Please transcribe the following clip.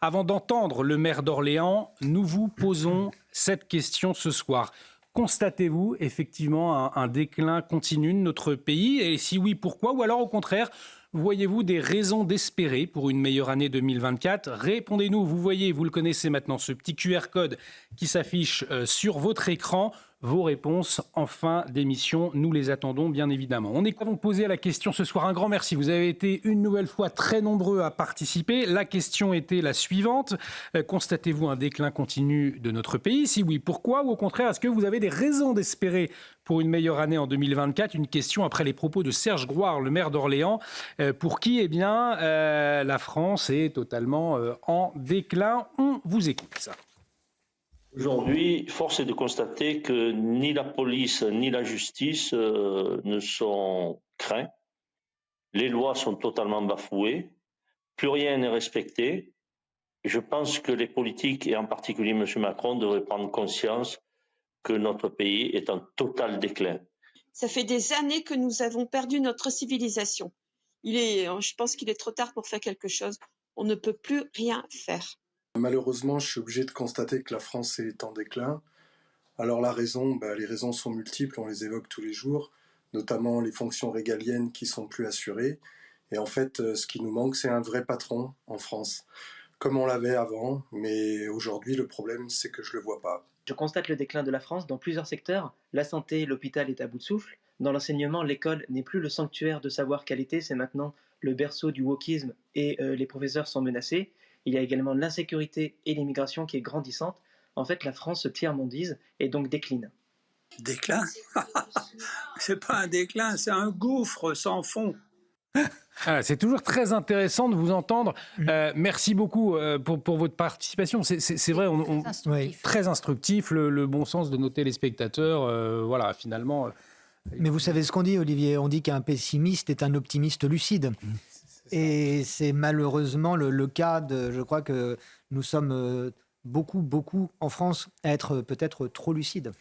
Avant d'entendre le maire d'Orléans, nous vous posons cette question ce soir. Constatez-vous effectivement un déclin continu de notre pays? Et si oui, pourquoi? Ou alors au contraire, voyez-vous des raisons d'espérer pour une meilleure année 2024? Répondez-nous, vous voyez, vous le connaissez maintenant, ce petit QR code qui s'affiche sur votre écran. Vos réponses en fin d'émission, nous les attendons bien évidemment. On est posé à la question ce soir, un grand merci. Vous avez été une nouvelle fois très nombreux à participer. La question était la suivante. Constatez-vous un déclin continu de notre pays? Si oui, pourquoi? Ou au contraire, est-ce que vous avez des raisons d'espérer pour une meilleure année en 2024? Une question après les propos de Serge Grouard, le maire d'Orléans, pour qui la France est totalement en déclin. On vous écoute ça. Aujourd'hui, force est de constater que ni la police ni la justice ne sont craints. Les lois sont totalement bafouées. Plus rien n'est respecté. Je pense que les politiques, et en particulier M. Macron, devraient prendre conscience que notre pays est en total déclin. Ça fait des années que nous avons perdu notre civilisation. Je pense qu'il est trop tard pour faire quelque chose. On ne peut plus rien faire. Malheureusement, je suis obligé de constater que la France est en déclin. Alors la raison, les raisons sont multiples, on les évoque tous les jours, notamment les fonctions régaliennes qui sont plus assurées. Et en fait, ce qui nous manque, c'est un vrai patron en France, comme on l'avait avant, mais aujourd'hui, le problème, c'est que je le vois pas. Je constate le déclin de la France dans plusieurs secteurs. La santé, l'hôpital est à bout de souffle. Dans l'enseignement, l'école n'est plus le sanctuaire de savoir qualité, c'est maintenant le berceau du wokisme et les professeurs sont menacés. Il y a également l'insécurité et l'immigration qui est grandissante. En fait, la France se tiers-mondise et donc décline. Déclin? C'est pas un déclin, c'est un gouffre sans fond. Ah, c'est toujours très intéressant de vous entendre. Merci beaucoup pour votre participation. C'est vrai, très instructif, le bon sens de nos téléspectateurs. Voilà, finalement. Mais vous savez ce qu'on dit, Olivier? On dit qu'un pessimiste est un optimiste lucide. Et c'est malheureusement le cas je crois que nous sommes beaucoup en France à être peut-être trop lucides.